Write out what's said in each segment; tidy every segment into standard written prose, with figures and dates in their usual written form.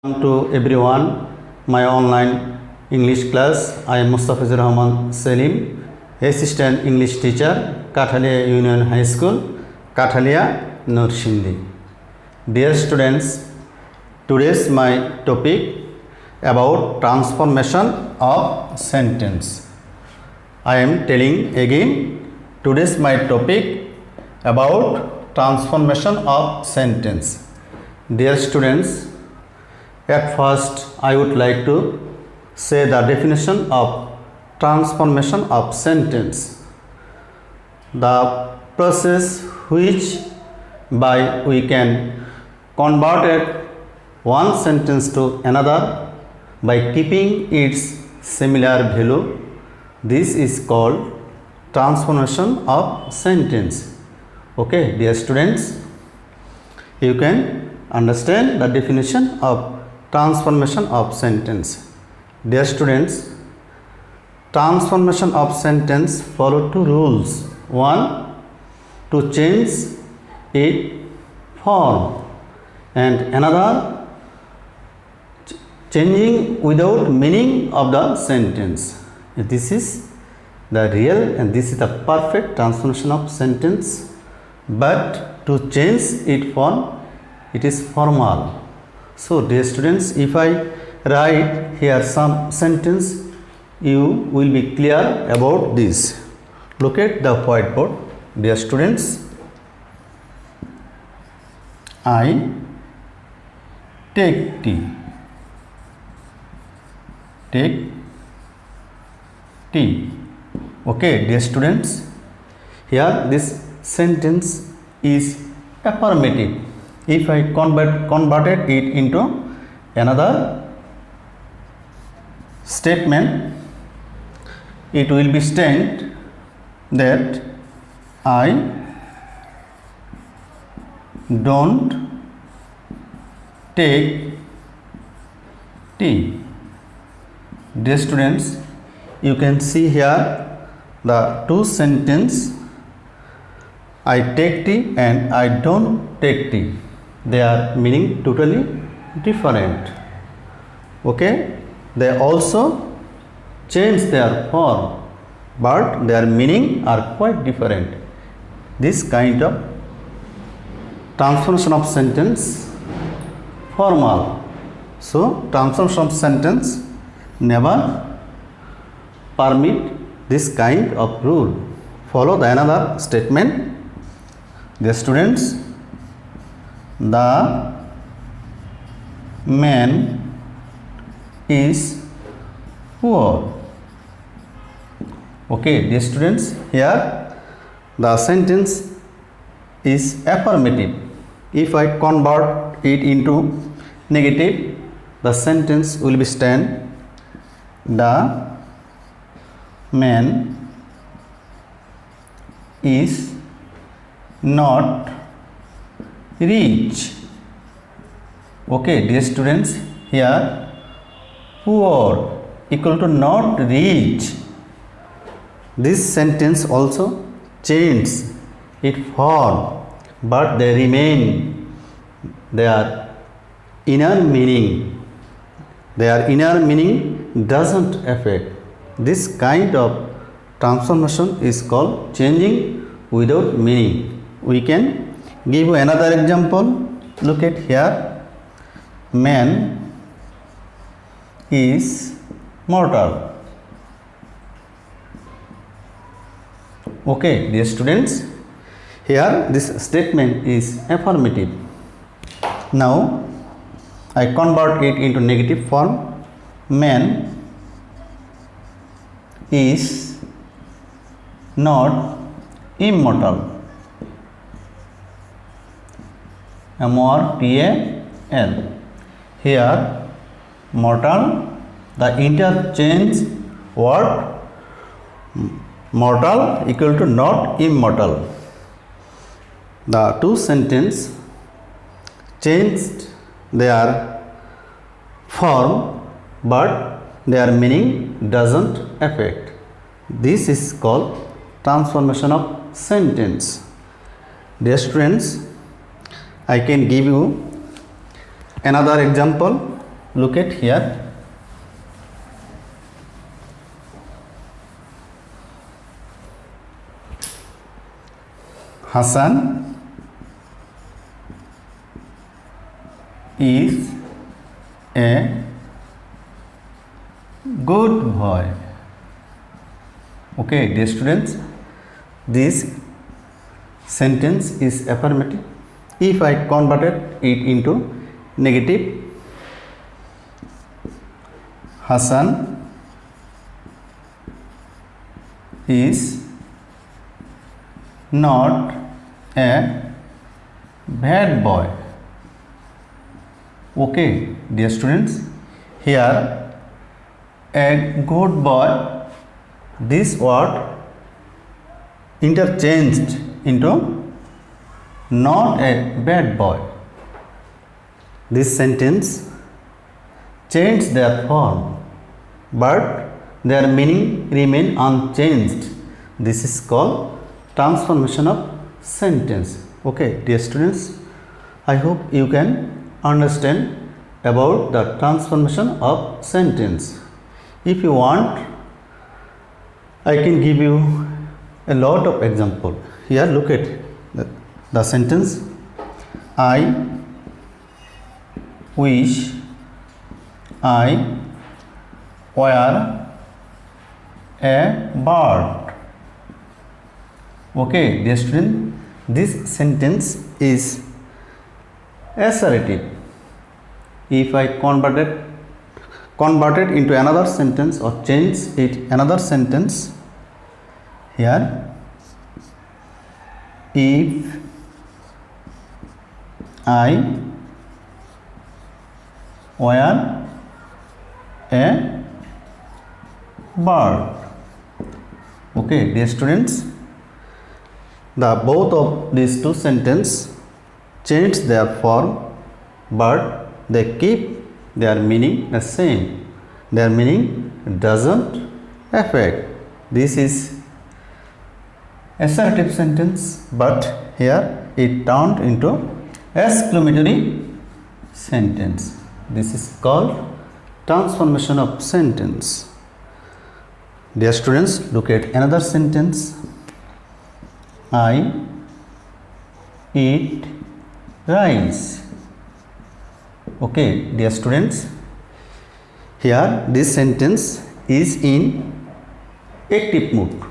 Welcome to everyone, my online English class. I am Mustafizur Rahman Selim, Assistant English Teacher, Kathalia Union High School, Kathalia, Norsindi. Dear students, today's my topic about transformation of sentence. I am telling again, today's my topic about transformation of sentence. Dear students, at first, I would like to say the definition of transformation of sentence. The process which by we can convert one sentence to another by keeping its similar value. This is called transformation of sentence. Okay, dear students, you can understand the definition of transformation of sentence. Dear students, transformation of sentence follow two rules. One, to change its form, and another, changing without meaning of the sentence. This is the real and this is the perfect transformation of sentence, but to change its form, it is formal. So, dear students, if I write here some sentence, you will be clear about this. Look at the whiteboard. Dear students, I take tea. Take tea. Okay, dear students, here this sentence is affirmative. If I converted it into another statement, it will be stated that I don't take tea. Dear students, you can see here the two sentences, I take tea and I don't take tea. They are meaning totally different. Okay, they also change their form, but their meaning are quite different. This kind of transformation of sentence formal. So transformation of sentence never permit this kind of rule. Follow the another statement. The students, the man is poor. Okay, dear students, here the sentence is affirmative. If I convert it into negative, the sentence will be stand, the man is not rich. Okay, dear students, here poor equal to not rich. This sentence also changes its form, but they remain their inner meaning. Their inner meaning doesn't affect. This kind of transformation is called changing without meaning. We can give you another example. Look at here. Man is mortal. Okay, dear students, here this statement is affirmative. Now I convert it into negative form. Man is not immortal. M-O-R-T-A-L. Here mortal, the interchange word mortal equal to not immortal. The two sentences changed their form, but their meaning doesn't affect. This is called transformation of sentence. Dear students, I can give you another example. Look at here. Hassan is a good boy. Okay, dear students, this sentence is affirmative. If I converted it into negative, Hassan is not a bad boy. Okay, dear students, here a good boy, this word interchanged into not a bad boy. This sentence changed their form, but their meaning remain unchanged. This is called transformation of sentence. Okay, dear students, I hope you can understand about the transformation of sentence. If you want, I can give you a lot of example. Here, look at the sentence. I wish I were a bird. Okay, dear student, this sentence is assertive. If I converted into another sentence or change it another sentence, here, if I were a bird. Okay, dear students, the both of these two sentences change their form, but they keep their meaning the same. Their meaning doesn't affect. This is assertive sentence, but here it turned into exclamatory sentence. This is called transformation of sentence. Dear students, look at another sentence. I eat rice. Okay, dear students, here this sentence is in active mood.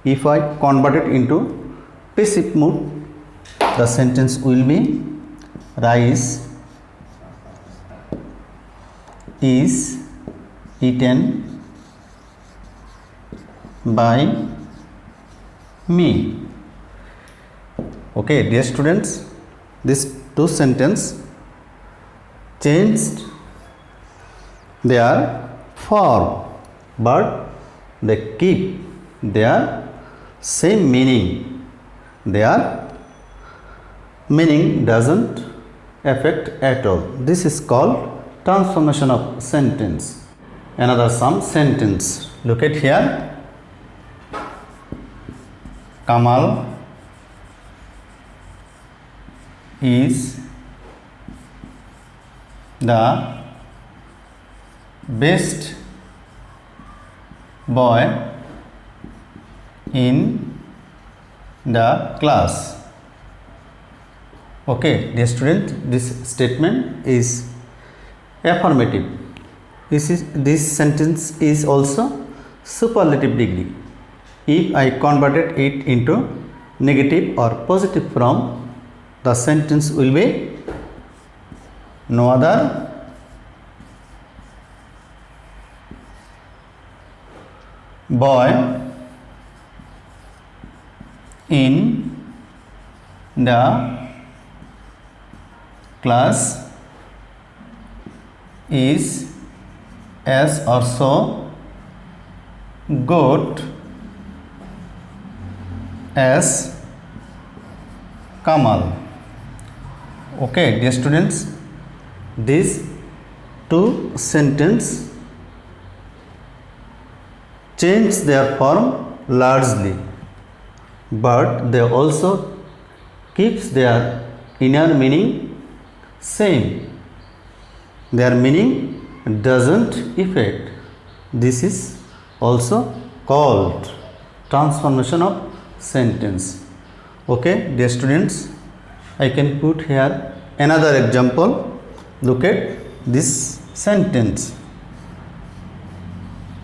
If I convert it into passive mood, the sentence will be rice is eaten by me. Okay, dear students, these two sentences changed their form, but they keep their same meaning. Their meaning doesn't affect at all. This is called transformation of sentence. Another some sentence. Look at here. Kamal is the best boy in the class. Okay, dear student, this statement is affirmative. This sentence is also superlative degree. If I converted it into negative or positive form, the sentence will be no other boy in the class is as or so good as Kamal. Okay, dear students, these two sentences change their form largely, but they also keeps their inner meaning same. their meaning doesn't affect. This is also called transformation of sentence. Okay, dear students, I can put here another example. Look at this sentence.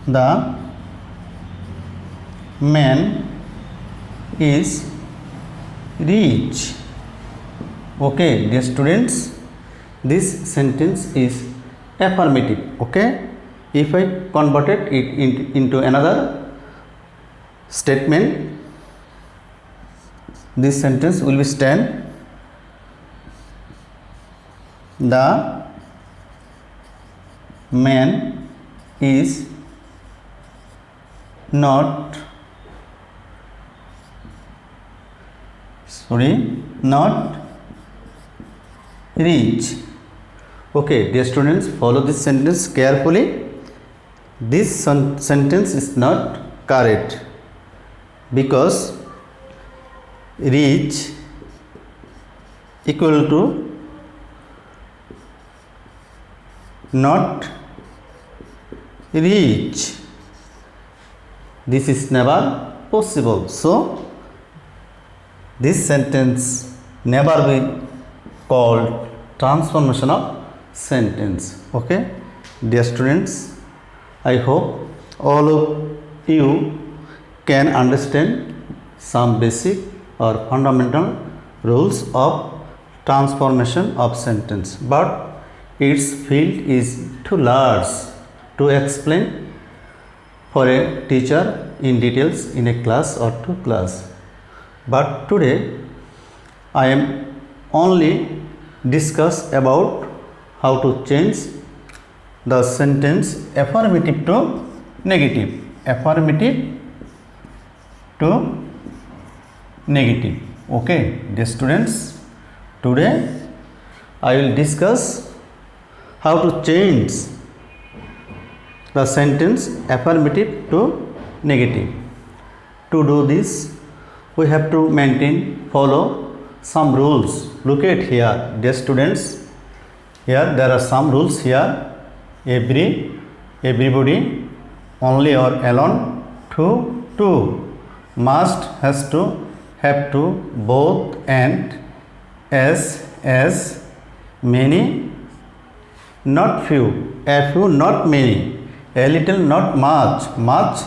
The man is rich. Okay, dear students, this sentence is affirmative. Okay, if I converted it into another statement, this sentence will be stand. The man is not rich. Okay, dear students, follow this sentence carefully. This sentence is not correct because rich equal to not rich. This is never possible. So this sentence never be called transformation of sentence. Okay, dear students, I hope all of you can understand some basic or fundamental rules of transformation of sentence, but its field is too large to explain for a teacher in details in a class or two class. But today I am only discuss about how to change the sentence affirmative to negative. Affirmative to negative. Okay, dear students, today I will discuss how to change the sentence affirmative to negative. To do this, we have to follow some rules. Look at here, dear students. Here there are some rules here. Everybody, only or alone, to, must, has to, have to, both, and, as, many, not few, a few, not many, a little, not much, much,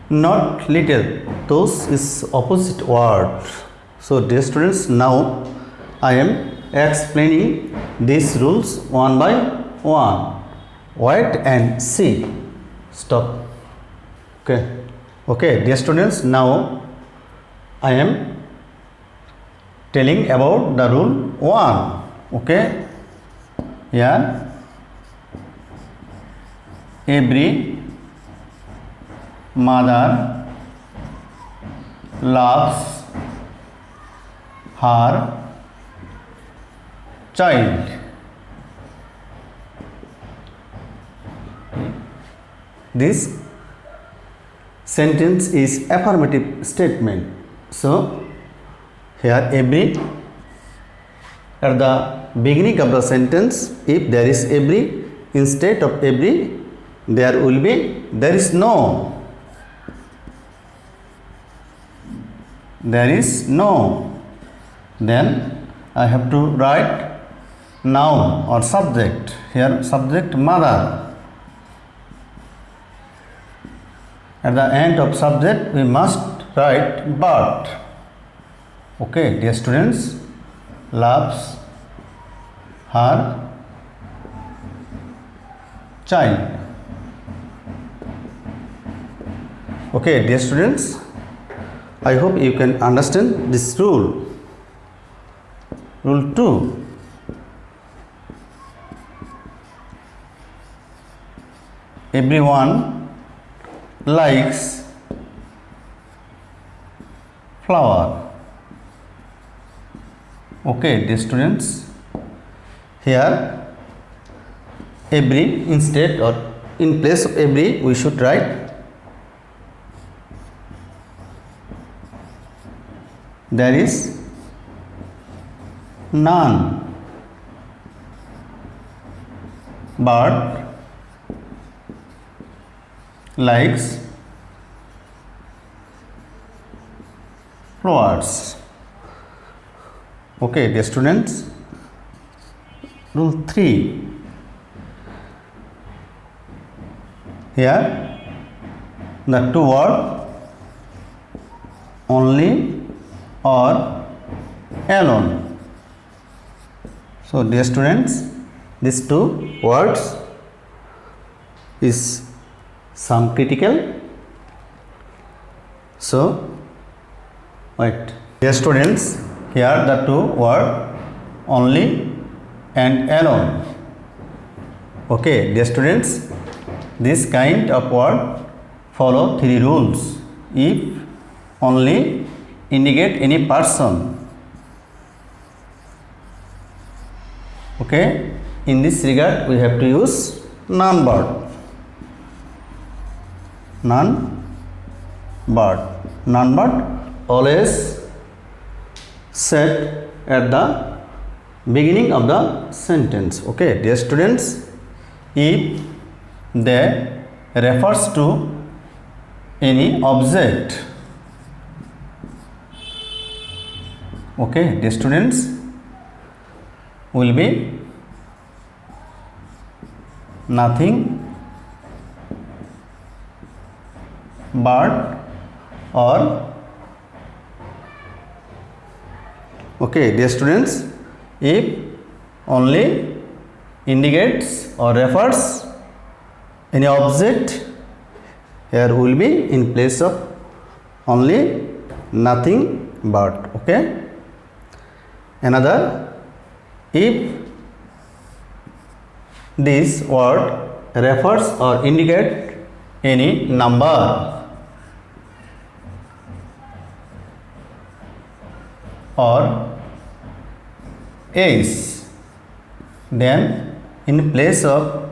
not little. Those is opposite word. So dear students, now I am explaining these rules one by one. Wait and see. Stop. Okay, dear students, now I am telling about the rule 1. Okay, here every mother loves her child. This sentence is affirmative statement. So here every, at the beginning of the sentence, if there is every, instead of every there will be there is no. There is no. Then I have to write noun or subject. Here subject mother. At the end of subject we must write but. Okay, dear students, loves her child. Okay, dear students, I hope you can understand this rule. Rule 2. Everyone likes flower. Okay, dear students, here every, instead or in place of every we should write there is none. bird likes flowers. Okay, dear students, rule 3. Here the two words only or alone. So dear students, these two words is some critical. So wait, dear students, here the two word only and alone. Okay, dear students, this kind of word follow 3 rules. If only indicate any person. Okay, in this regard we have to use noun word. Noun word. Noun word always set at the beginning of the sentence. Okay, dear students, if they refers to any object. Okay, dear students, will be nothing but or. Okay, dear students, if only indicates or refers any object, here will be in place of only nothing but. Okay, another, if this word refers or indicate any number or age, then in place of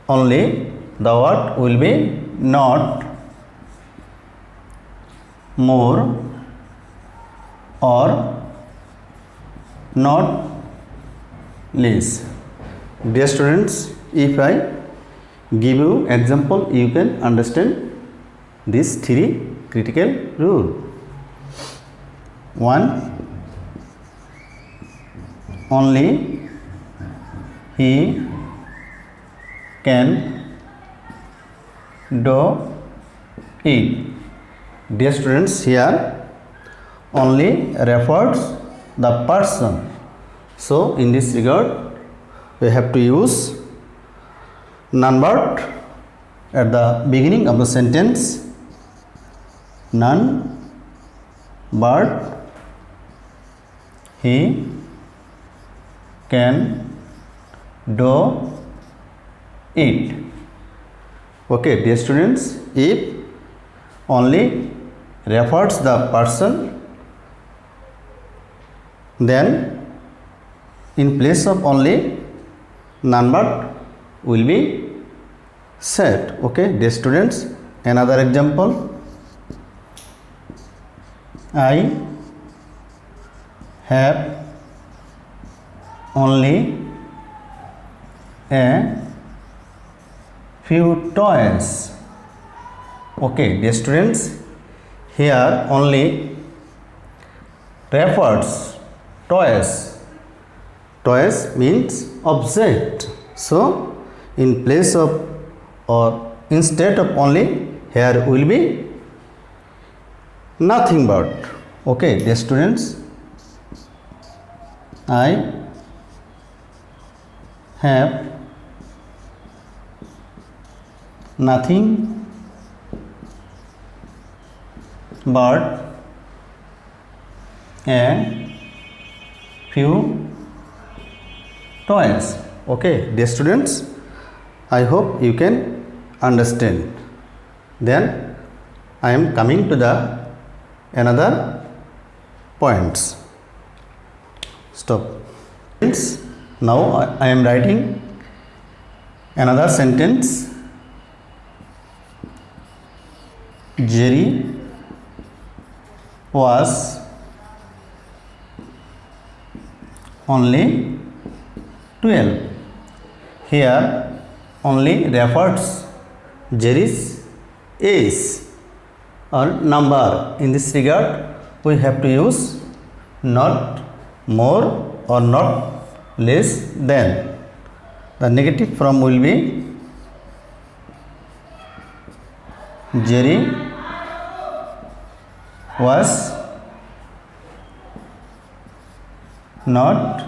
only the word will be not, more or not less. Dear students, if I give you example, you can understand these 3 critical rule. 1, only he can do it. Dear students, here only refers the person. So in this regard we have to use noun word at the beginning of the sentence. Noun word he can do it. Okay, dear students, if only refers the person, then in place of only noun word will be said. Okay, dear students, another example, I have only a few toys. Okay, dear students, here only refers toys. Toys means object. So in place of or instead of only, here will be nothing but. Okay, dear students, I have nothing but a few toys. Okay, dear students, I hope you can understand. Then I am coming to the another points. Stop. Now I am writing another sentence. Jerry was only 12. Here only refers Jerry's age or number. In this regard, we have to use not more or not less than. The negative form will be Jerry was not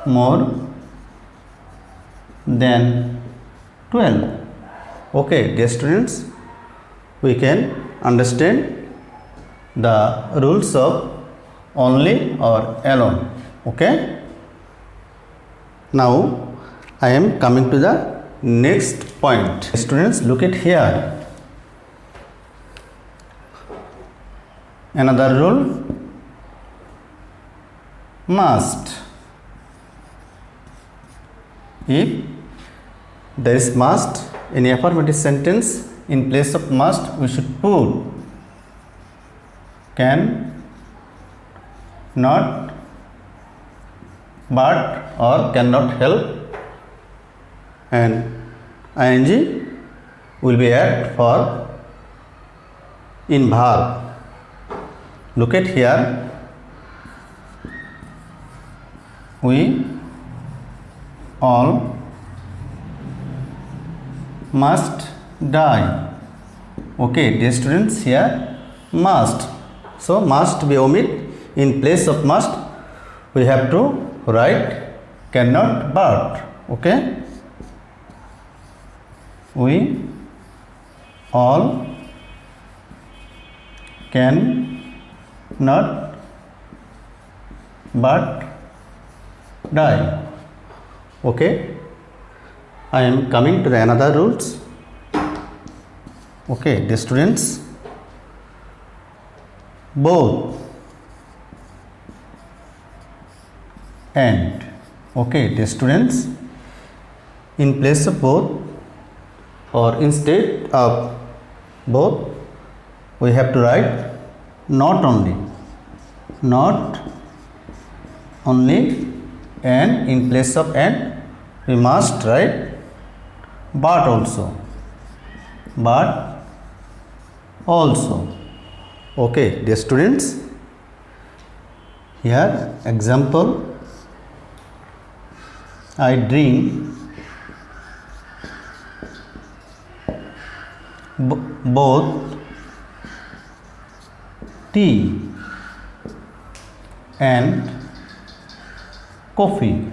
more than 12. Okay, dear students, we can understand the rules of only or alone. Okay, now I am coming to the next point. Students, look at here. Another rule, must. If there is must in a affirmative sentence, in place of must we should put can, not, but or cannot help, and ing will be added for in verb. Look at here. We all must die. Okay, dear students, here must. So must be omit. In place of must we have to write cannot but. Okay, we all can not but die. Okay, I am coming to the another rules. Okay, the students, both and. Okay, the students, in place of both or instead of both we have to write not only, not only, and in place of and we must write but also, but also. Okay, dear students, here example, I drink both tea and coffee.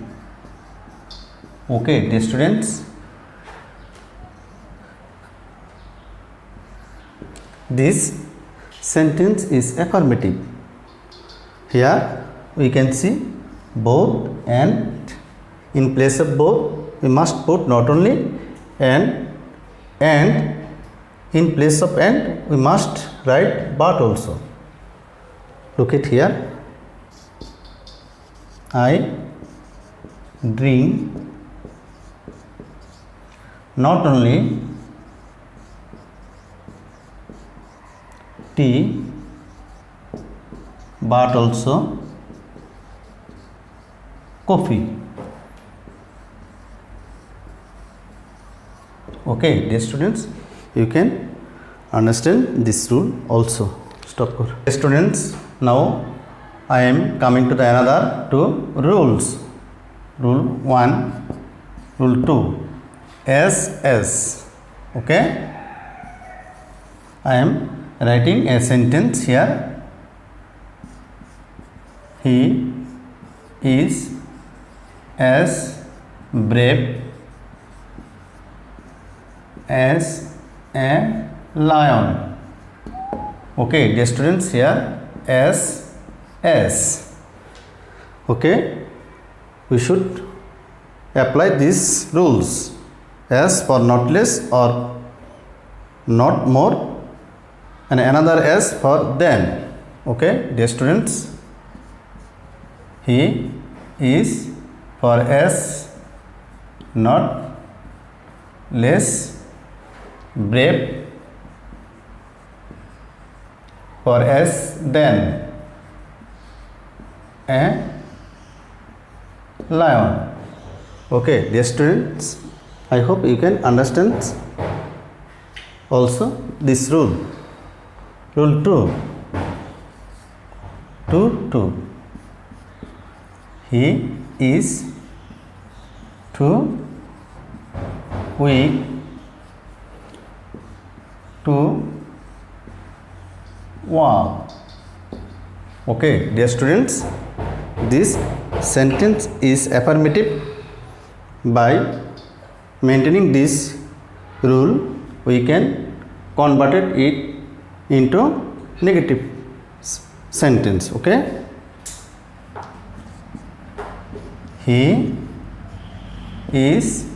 Okay, dear students, this sentence is affirmative. Here we can see both and. In place of both we must put not only and in place of and we must write but also. Look at here. I drink not only tea but also coffee. Okay, dear students, you can understand this rule also. Stop. Students, now I am coming to the another two rules. Rule 1, rule 2, SS. Okay, I am writing a sentence here. He is as brave as a lion. Okay, dear students, here as. Okay, we should apply these rules. As for not less or not more, and another as for than. Okay, dear students, he is for as, not less brave, for as than a lion. Okay, dear students, I hope you can understand also this rule. Rule 2. 2. He is too weak to walk. Okay, dear students, this sentence is affirmative. By maintaining this rule, we can convert it into negative sentence. Okay, he is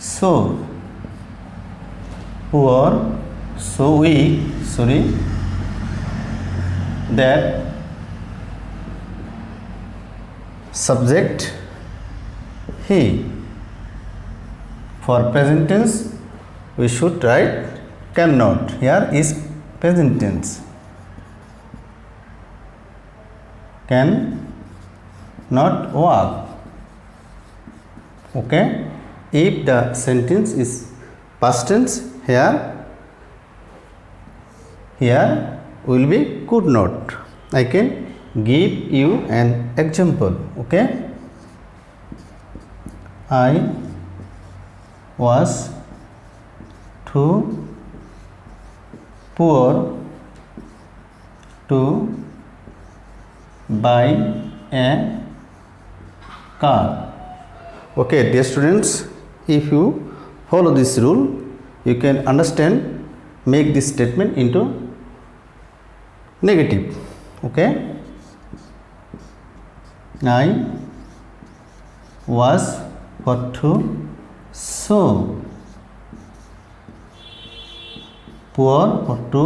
so poor, so weak, that subject he. For present tense, we should write cannot. Here is present tense. Can not walk. Okay. If the sentence is past tense, here will be could not. I can give you an example. Okay. I was too poor to buy a car. Okay, dear students, if you follow this rule, you can understand, make this statement into negative. Okay, I was for to so poor for to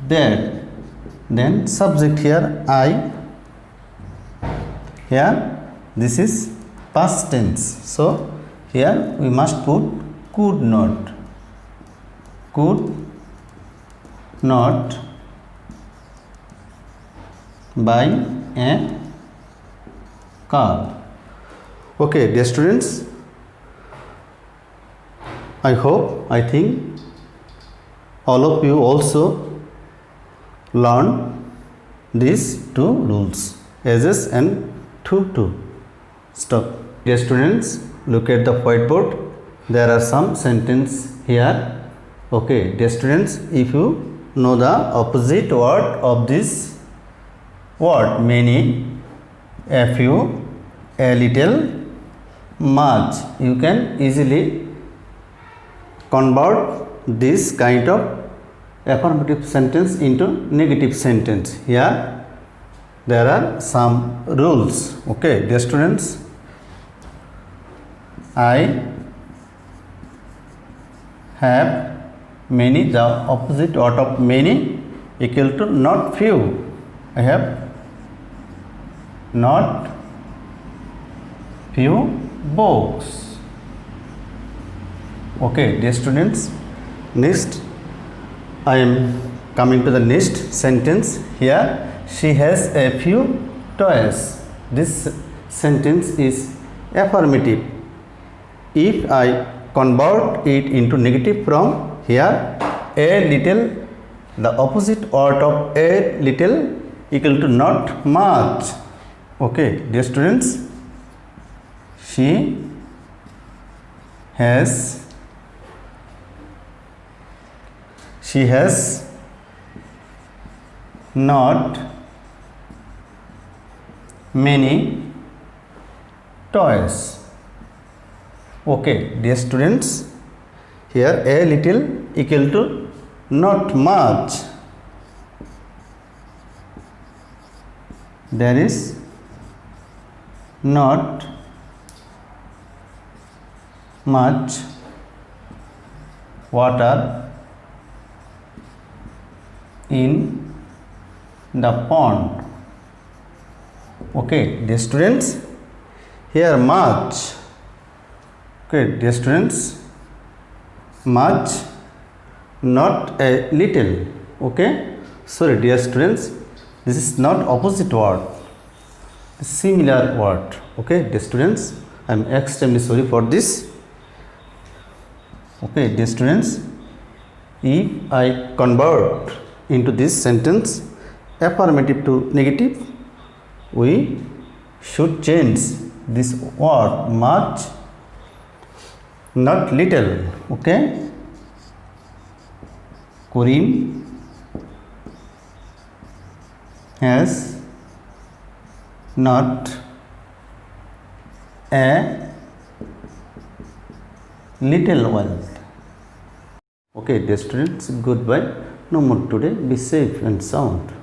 that, then subject here I. Here this is past tense, so here we must put could not buy a car. Okay, dear students, I think all of you also learn these two rules, ases and to. Stop. Dear students, look at the whiteboard. There are some sentences here. Okay, dear students, if you know the opposite word of this word, many, a few, a little, much, you can easily convert this kind of affirmative sentence into negative sentence. Here there are some rules. Okay, dear students, I have many. The opposite word of many equal to not few. I have not few books. Okay, dear students, next I am coming to the next sentence. Here she has a few toys. This sentence is affirmative. If I convert it into negative from here, a little, the opposite word of a little equal to not much. Okay, dear students, she has not many toys. Okay, dear students, here a little equal to not much. There is not much water in the pond. Okay, dear students, here much. Okay, dear students, much, not a little. Okay, sorry dear students, this is not opposite word, similar word. Okay, dear students, I am extremely sorry for this. Okay, dear students, if I convert into this sentence affirmative to negative, we should change this word much, not little. Okay, Karim has not a little wealth. Okay, dear students, goodbye. No more today. Be safe and sound.